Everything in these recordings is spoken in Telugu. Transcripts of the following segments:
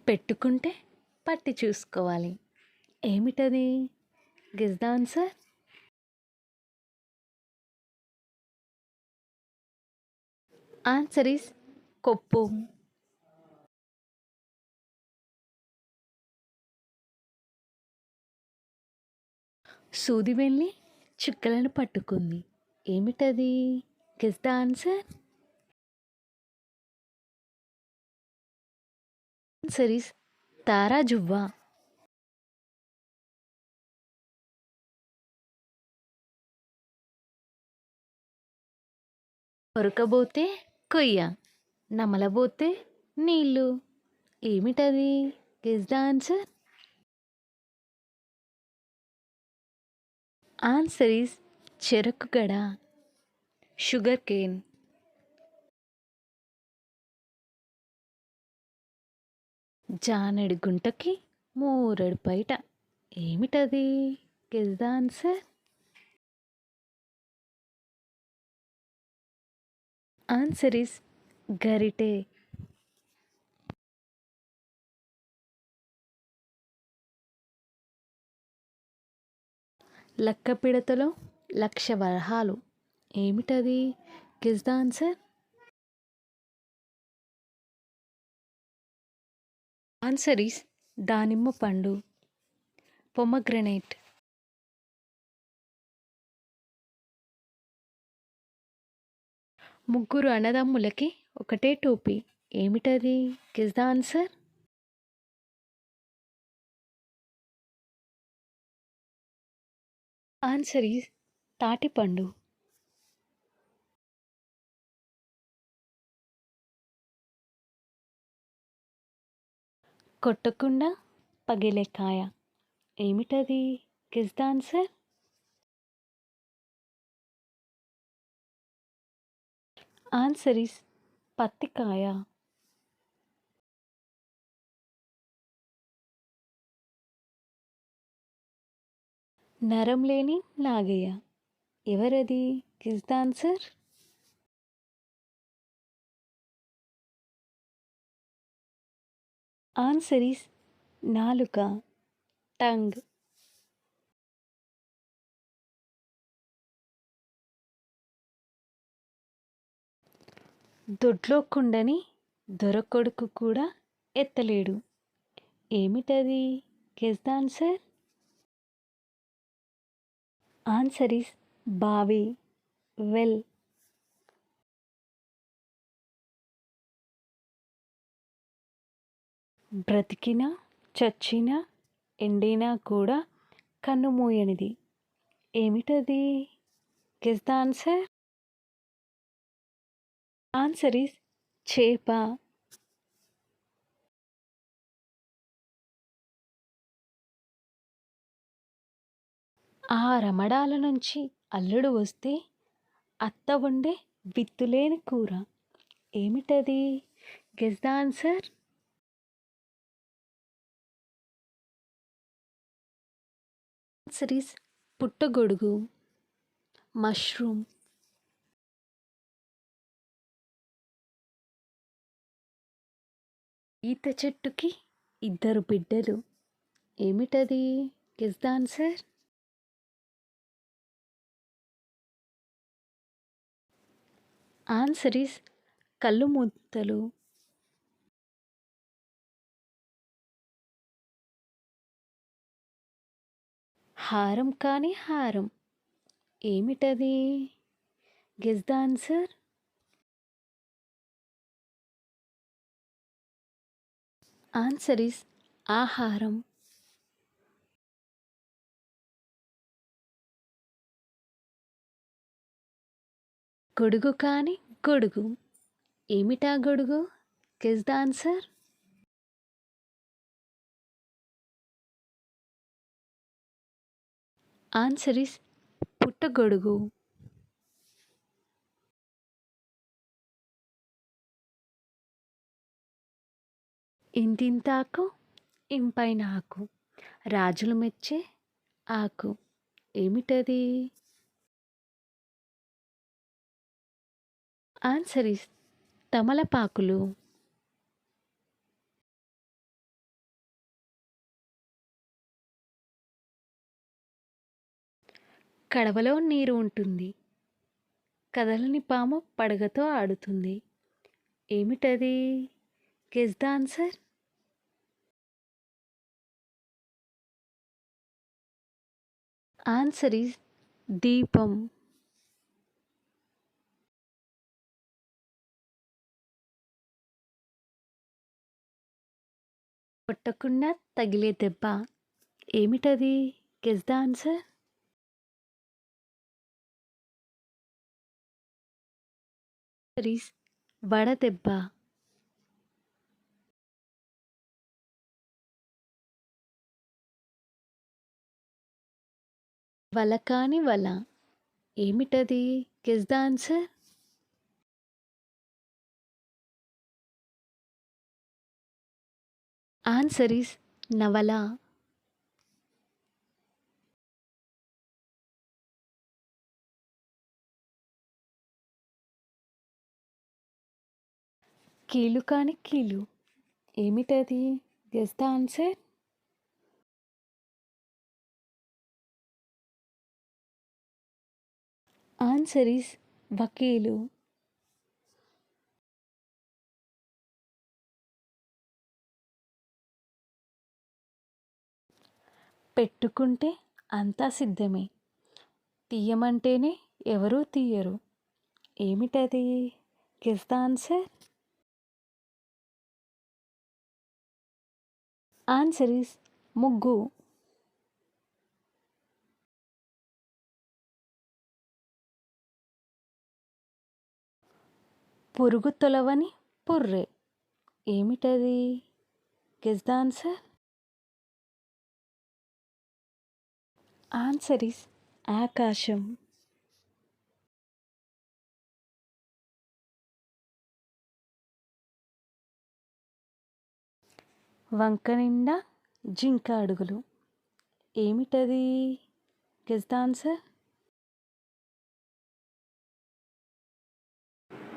పెట్టుకుంటే పట్టి చూసుకోవాలి. ఏమిటది? Guess the answer. Answer is కొప్పు. సూది వెళ్ళి చుక్కలను పట్టుకుంది. ఏమిటది? Guess the answer. Answer is తారా జువ్వా. కొరకబోతే కొయ్య, నమలబోతే నీళ్ళు. ఏమిటది? Guess the answer. Answer is చెరకు గడ, షుగర్ కేన్. జానెడు గుంటకి మూరెడు పైట. ఏమిటది? Guess the answer. Answer is గరిటె. లక్క పిడతలో లక్ష వరహాలు. ఏమిటది? Guess the answer. Answer is దానిమ్మ పండు, పొమగ్రనేట్. ముగ్గురు అన్నదమ్ములకి ఒకటే టోపీ. ఏమిటది? Guess the answer. Answer is తాటిపండు. కొట్టకుండా పగిలే కాయ. ఏమిటది? Guess the answer. Answer is పత్తికాయ. నరం లేని నాగయ్య. ఎవరది? Guess the answer. Answer is నాలుక, టంగ్. దొడ్లో కుండని దొరకొడుకు కూడా ఎత్తలేడు. ఏమిటది? Guess the answer. Answer is బావి, వెల్. బ్రతికినా చచ్చినా ఎండినా కూడా కన్ను మూయనిది. ఏమిటది? Guess the answer. Answer is చేప. ఆ రమడాల నుంచి అల్లుడు వస్తే అత్త వండే విత్తులేని కూర. ఏమిటది? Guess the answer. Answer is పుట్టగొడుగు, మష్రూమ్. ఈత చెట్టుకి ఇద్దరు బిడ్డలు. ఏమిటది? Guess the answer. Answer is కళ్ళు ముద్దలు. హారం కాని హారం. ఏమిటది? Guess the answer. Answer is ఆహారం. గొడుగు కాని గొడుగు. ఏమిటా గొడుగు? Guess the answer. Answer is పుట్టగొడుగు. ఇంతింతాకు ఇంపైన ఆకు, రాజులు మెచ్చే ఆకు. ఏమిటది? ఆన్సర్ ఈస్ తమలపాకులు. కడవలో నీరు ఉంటుంది. కదలని పాము పడగతో ఆడుతుంది. ఏమిటది? Guess the answer. Answer is దీపం. కొట్టకుండా తగిలే దెబ్బ. ఏమిటది? Guess the answer. ఈజ్ వడదెబ్బ. వల కాని వల. ఏమిటది? Guess the answer. Answer is నవల. కీలు కాని కీలు. ఏమిటది? Guess the answer. Answer is వకీలు. పెట్టుకుంటే అంతా సిద్ధమే, తీయమంటేనే ఎవరూ తీయరు. ఏమిటది? Guess the answer. Answer is ముగ్గు. పురుగు తొలవని పుర్రె. ఏమిటది? Guess the answer. Answer is ఆకాశం. వంక నిండా జింక అడుగులు. ఏమిటది? Guess the answer.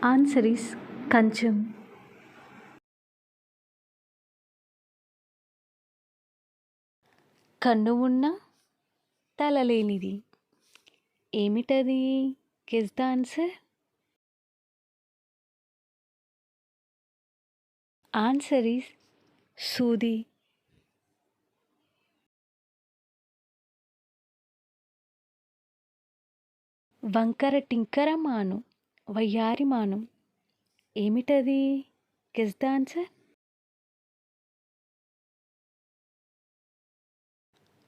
Answer is కంచం. కన్ను ఉన్న తలలేనిది. ఏమిటది? Guess the answer. Answer is సూది. వంకర టింకర మాను వయ్యారి మాను. ఏమిటది? Guess the answer.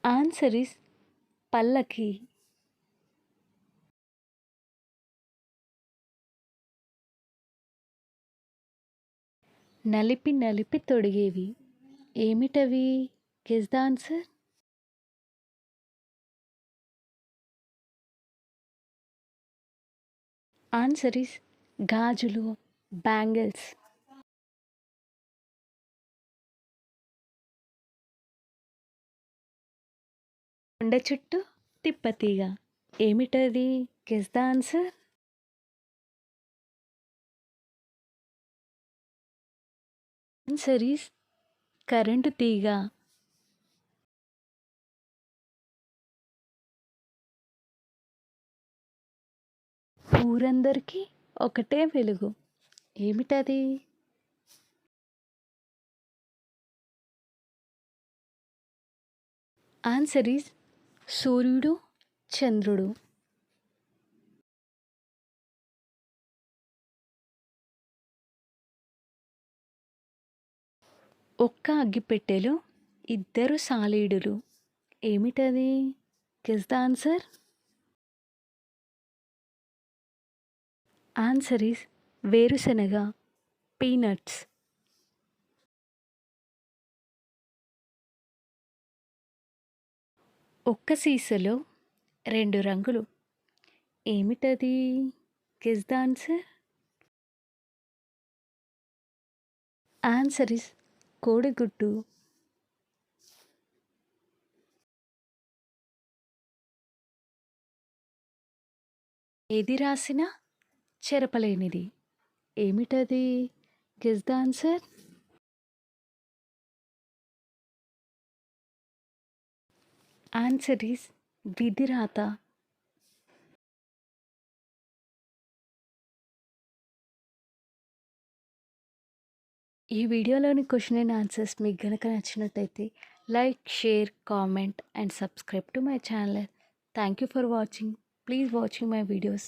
Answer is పల్లకి. నలిపి నలిపి తొడిగేవి. ఏమిటవి? Guess the answer. Answer is గాజులు, బ్యాంగిల్స్. కొండ చుట్టూ తిప్పతీగ. ఏమిటది? Guess the answer. Answer is current తీగ. ఊరందరికీ ఒకటే వెలుగు. ఏమిటది? ఆన్సర్ ఈజ్ సూర్యుడు, చంద్రుడు. ఒక్క అగ్గిపెట్టెలో ఇద్దరు సాలీడులు. ఏమిటది? Guess the answer. Answer is వేరుశనగ, పీనట్స్. ఒక్క సీసలో రెండు రంగులు. ఏమిటది? Guess the answer. Answer is కోడిగుడ్డు. ఏది రాసినా చెరపలేనిది. ఏమిటది? Guess the answer. Answer is విధిరాత. ఈ వీడియోలోని క్వశ్చన్ అండ్ ఆన్సర్స్ మీకు గనక నచ్చినట్టయితే like, share, comment and subscribe to my channel. Thank you for watching. Please watching my videos.